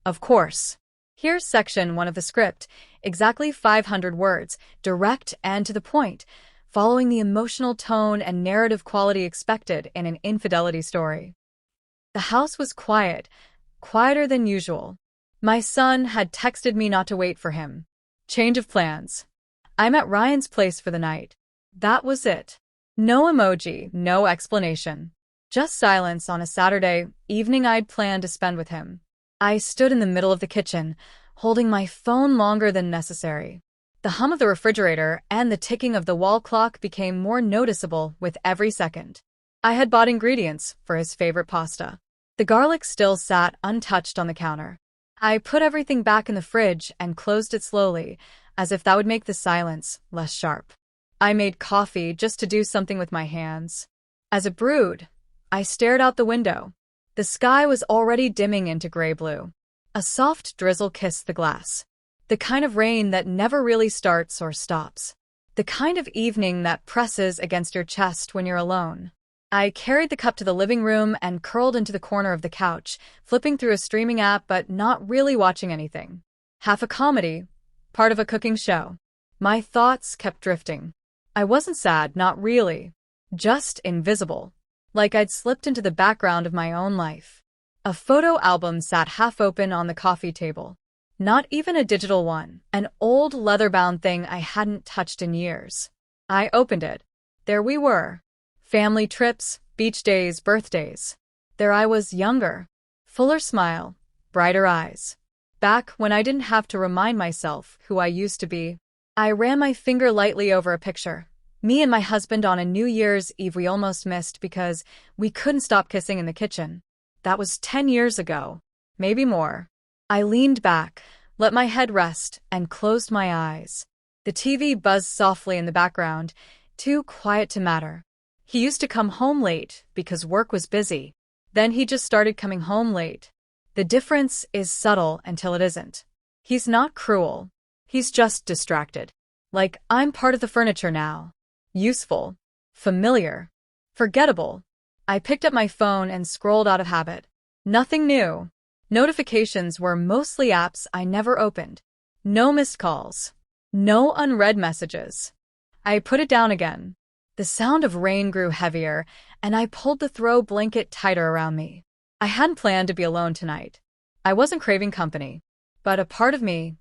Of course. Here's section 1 of the script, exactly 500 words, direct and to the point, following the emotional tone and narrative quality expected in an infidelity story. The house was quiet, quieter than usual. My son had texted me not to wait for him. Change of plans. I'm at Ryan's place for the night. That was it. No emoji, no explanation. Just silence on a Saturday evening I'd planned to spend with him. I stood in the middle of the kitchen, holding my phone longer than necessary. The hum of the refrigerator and the ticking of the wall clock became more noticeable with every second. I had bought ingredients for his favorite pasta. The garlic still sat untouched on the counter. I put everything back in the fridge and closed it slowly, as if that would make the silence less sharp. I made coffee just to do something with my hands. As it brewed, I stared out the window. The sky was already dimming into gray-blue. A soft drizzle kissed the glass. The kind of rain that never really starts or stops. The kind of evening that presses against your chest when you're alone. I carried the cup to the living room and curled into the corner of the couch, flipping through a streaming app but not really watching anything. Half a comedy, part of a cooking show. My thoughts kept drifting. I wasn't sad, not really. Just invisible. Like I'd slipped into the background of my own life. A photo album sat half open on the coffee table. Not even a digital one, an old leather-bound thing I hadn't touched in years. I opened it. There we were. Family trips, beach days, birthdays. There I was, younger. Fuller smile, brighter eyes. Back when I didn't have to remind myself who I used to be. I ran my finger lightly over a picture. Me and my husband on a New Year's Eve we almost missed because we couldn't stop kissing in the kitchen. That was 10 years ago. Maybe more. I leaned back, let my head rest, and closed my eyes. The TV buzzed softly in the background, too quiet to matter. He used to come home late because work was busy. Then he just started coming home late. The difference is subtle until it isn't. He's not cruel. He's just distracted. Like I'm part of the furniture now. Useful. Familiar. Forgettable. I picked up my phone and scrolled out of habit. Nothing new. Notifications were mostly apps I never opened. No missed calls. No unread messages. I put it down again. The sound of rain grew heavier, and I pulled the throw blanket tighter around me. I hadn't planned to be alone tonight. I wasn't craving company. But a part of me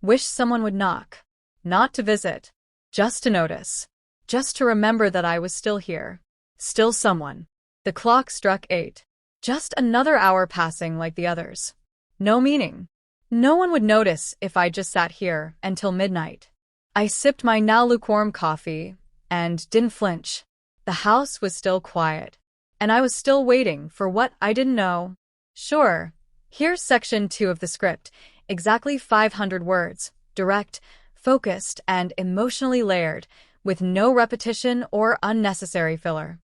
wished someone would knock. Not to visit. Just to notice. Just to remember that I was still here. Still someone. The clock struck 8. Just another hour passing like the others. No meaning. No one would notice if I just sat here until midnight. I sipped my now lukewarm coffee and didn't flinch. The house was still quiet. And I was still waiting for what I didn't know. Sure. Here's section 2 of the script. Exactly 500 words. Direct, focused, and emotionally layered, with no repetition or unnecessary filler.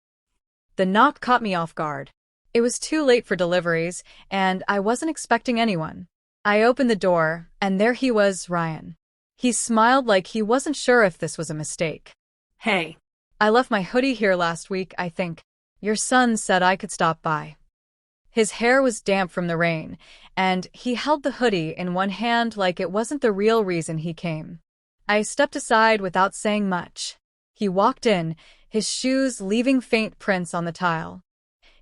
The knock caught me off guard. It was too late for deliveries, and I wasn't expecting anyone. I opened the door, and there he was, Ryan. He smiled like he wasn't sure if this was a mistake. Hey. I left my hoodie here last week, I think. Your son said I could stop by. His hair was damp from the rain, and he held the hoodie in one hand like it wasn't the real reason he came. I stepped aside without saying much. He walked in, his shoes leaving faint prints on the tile.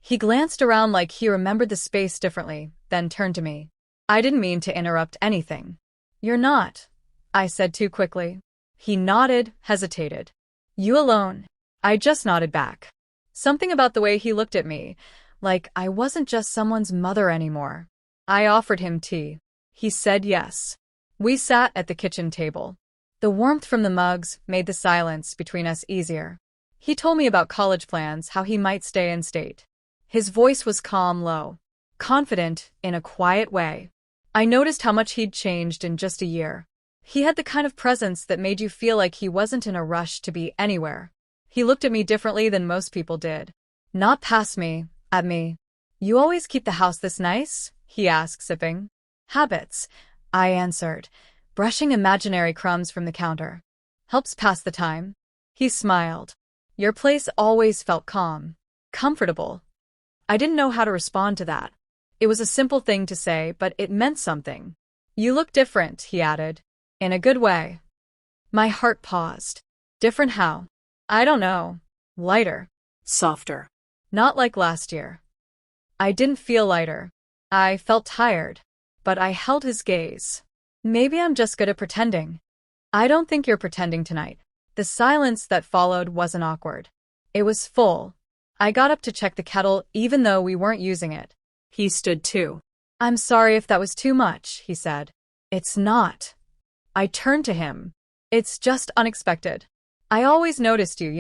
He glanced around like he remembered the space differently, then turned to me. I didn't mean to interrupt anything. You're not, I said too quickly. He nodded, hesitated. You alone? I just nodded back. Something about the way he looked at me, like I wasn't just someone's mother anymore. I offered him tea. He said yes. We sat at the kitchen table. The warmth from the mugs made the silence between us easier. He told me about college plans, how he might stay in state. His voice was calm, low, confident in a quiet way. I noticed how much he'd changed in just a year. He had the kind of presence that made you feel like he wasn't in a rush to be anywhere. He looked at me differently than most people did. Not past me, at me. You always keep the house this nice? He asked, sipping. Habits, I answered, brushing imaginary crumbs from the counter. Helps pass the time. He smiled. Your place always felt calm. Comfortable. I didn't know how to respond to that. It was a simple thing to say, but it meant something. You look different, he added. In a good way. My heart paused. Different how? I don't know. Lighter. Softer. Not like last year. I didn't feel lighter. I felt tired. But I held his gaze. Maybe I'm just good at pretending. I don't think you're pretending tonight. The silence that followed wasn't awkward. It was full. I got up to check the kettle even though we weren't using it. He stood too. I'm sorry if that was too much, he said. It's not. I turned to him. It's just unexpected. I always noticed you,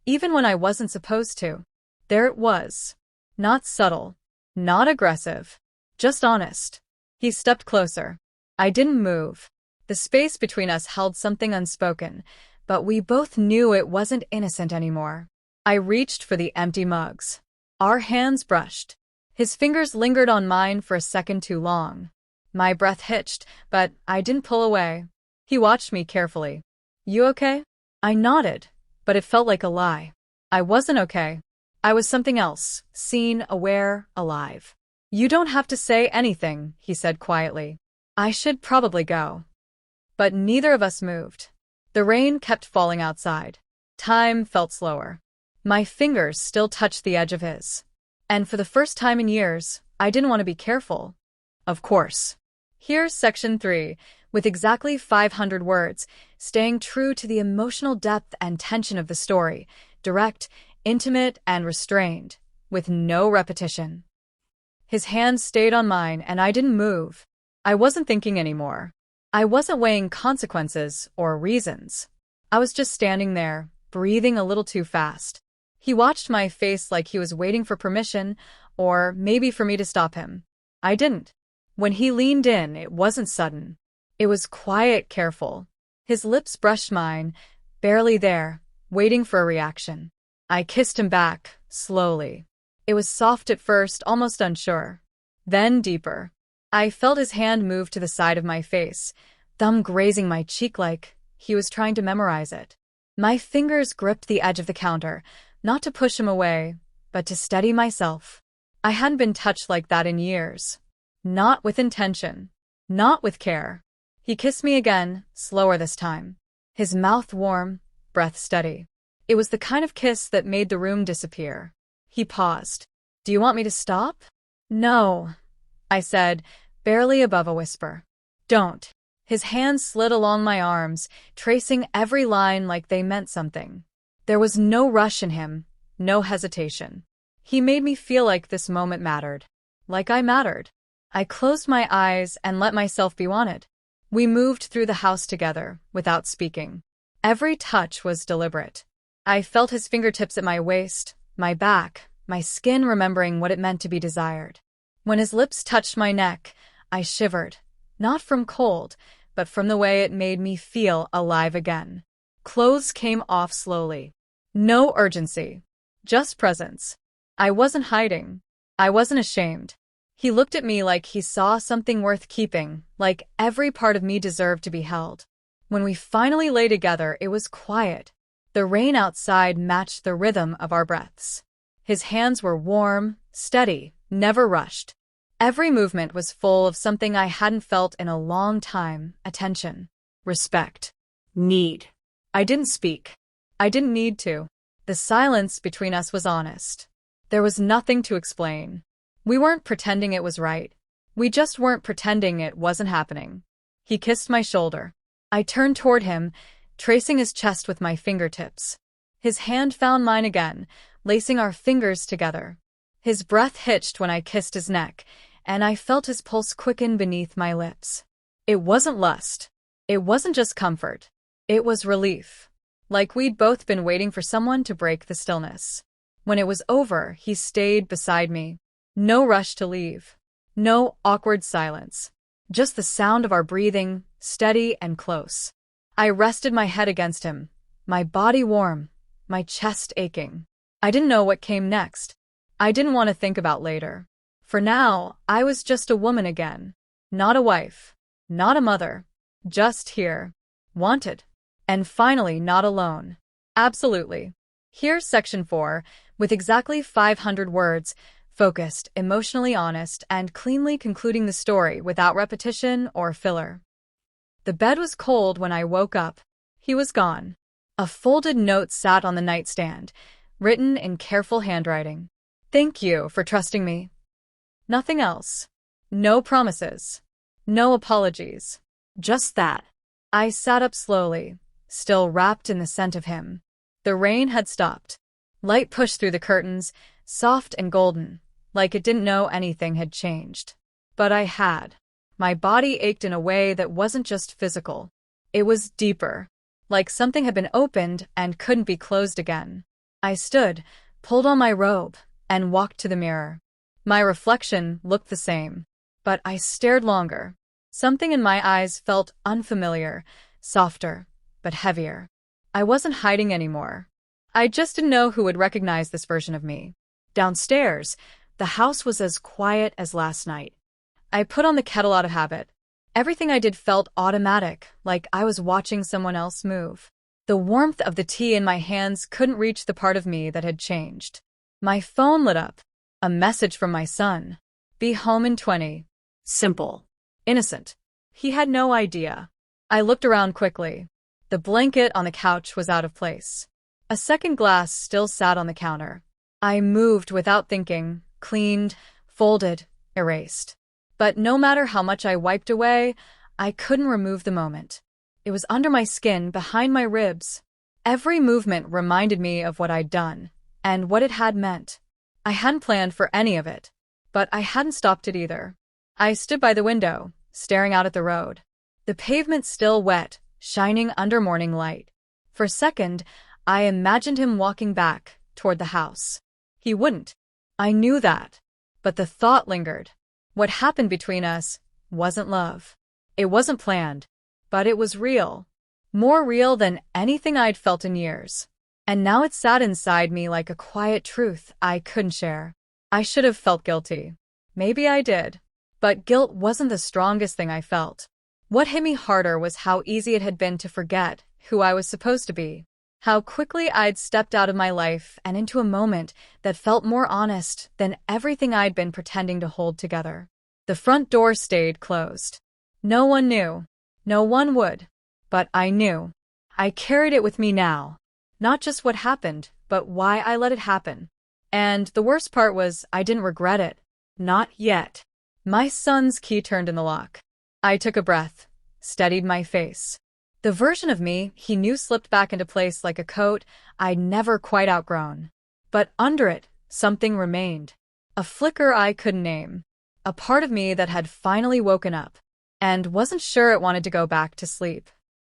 even when I wasn't supposed to. There it was. Not subtle. Not aggressive. Just honest. He stepped closer. I didn't move. The space between us held something unspoken, but we both knew it wasn't innocent anymore. I reached for the empty mugs. Our hands brushed. His fingers lingered on mine for a second too long. My breath hitched, but I didn't pull away. He watched me carefully. You okay? I nodded, but it felt like a lie. I wasn't okay. I was something else, seen, aware, alive. You don't have to say anything, he said quietly. I should probably go. But neither of us moved. The rain kept falling outside. Time felt slower. My fingers still touched the edge of his. And for the first time in years, I didn't want to be careful. Of course. Here's section 3, with exactly 500 words, staying true to the emotional depth and tension of the story, direct, intimate, and restrained, with no repetition. His hand stayed on mine and I didn't move. I wasn't thinking anymore. I wasn't weighing consequences or reasons. I was just standing there, breathing a little too fast. He watched my face like he was waiting for permission, or maybe for me to stop him. I didn't. When he leaned in, it wasn't sudden. It was quiet, careful. His lips brushed mine, barely there, waiting for a reaction. I kissed him back, slowly. It was soft at first, almost unsure. Then deeper. I felt his hand move to the side of my face, thumb grazing my cheek like he was trying to memorize it. My fingers gripped the edge of the counter, not to push him away, but to steady myself. I hadn't been touched like that in years. Not with intention. Not with care. He kissed me again, slower this time. His mouth warm, breath steady. It was the kind of kiss that made the room disappear. He paused. Do you want me to stop? No, I said, barely above a whisper. Don't. His hands slid along my arms, tracing every line like they meant something. There was no rush in him, no hesitation. He made me feel like this moment mattered. Like I mattered. I closed my eyes and let myself be wanted. We moved through the house together, without speaking. Every touch was deliberate. I felt his fingertips at my waist, my back, my skin remembering what it meant to be desired. When his lips touched my neck, I shivered, not from cold, but from the way it made me feel alive again. Clothes came off slowly. No urgency. Just presence. I wasn't hiding. I wasn't ashamed. He looked at me like he saw something worth keeping, like every part of me deserved to be held. When we finally lay together, it was quiet. The rain outside matched the rhythm of our breaths. His hands were warm, steady, never rushed. Every movement was full of something I hadn't felt in a long time: attention, respect, need. I didn't speak. I didn't need to. The silence between us was honest. There was nothing to explain. We weren't pretending it was right. We just weren't pretending it wasn't happening. He kissed my shoulder. I turned toward him, tracing his chest with my fingertips. His hand found mine again, lacing our fingers together. His breath hitched when I kissed his neck, and I felt his pulse quicken beneath my lips. It wasn't lust. It wasn't just comfort. It was relief. Like we'd both been waiting for someone to break the stillness. When it was over, he stayed beside me. No rush to leave. No awkward silence. Just the sound of our breathing, steady and close. I rested my head against him, my body warm, my chest aching. I didn't know what came next. I didn't want to think about later. For now, I was just a woman again. Not a wife. Not a mother. Just here. Wanted. And finally not alone. Absolutely. Here's section 4, with exactly 500 words, focused, emotionally honest, and cleanly concluding the story without repetition or filler. The bed was cold when I woke up. He was gone. A folded note sat on the nightstand, written in careful handwriting. "Thank you for trusting me." Nothing else. No promises. No apologies. Just that. I sat up slowly, still wrapped in the scent of him. The rain had stopped. Light pushed through the curtains, soft and golden, like it didn't know anything had changed. But I had. My body ached in a way that wasn't just physical. It was deeper, like something had been opened and couldn't be closed again. I stood, pulled on my robe, and walked to the mirror. My reflection looked the same, but I stared longer. Something in my eyes felt unfamiliar, softer, but heavier. I wasn't hiding anymore. I just didn't know who would recognize this version of me. Downstairs, the house was as quiet as last night. I put on the kettle out of habit. Everything I did felt automatic, like I was watching someone else move. The warmth of the tea in my hands couldn't reach the part of me that had changed. My phone lit up. A message from my son. "Be home in 20. Simple. Innocent." He had no idea. I looked around quickly. The blanket on the couch was out of place. A second glass still sat on the counter. I moved without thinking, cleaned, folded, erased. But no matter how much I wiped away, I couldn't remove the moment. It was under my skin, behind my ribs. Every movement reminded me of what I'd done, and what it had meant. I hadn't planned for any of it, but I hadn't stopped it either. I stood by the window, staring out at the road. The pavement still wet, shining under morning light. For a second, I imagined him walking back, toward the house. He wouldn't. I knew that. But the thought lingered. What happened between us wasn't love. It wasn't planned, but it was real. More real than anything I'd felt in years. And now it sat inside me like a quiet truth I couldn't share. I should have felt guilty. Maybe I did. But guilt wasn't the strongest thing I felt. What hit me harder was how easy it had been to forget who I was supposed to be. How quickly I'd stepped out of my life and into a moment that felt more honest than everything I'd been pretending to hold together. The front door stayed closed. No one knew. No one would. But I knew. I carried it with me now. Not just what happened, but why I let it happen. And the worst part was I didn't regret it. Not yet. My son's key turned in the lock. I took a breath, steadied my face. The version of me he knew slipped back into place like a coat I'd never quite outgrown. But under it, something remained. A flicker I couldn't name. A part of me that had finally woken up and wasn't sure it wanted to go back to sleep.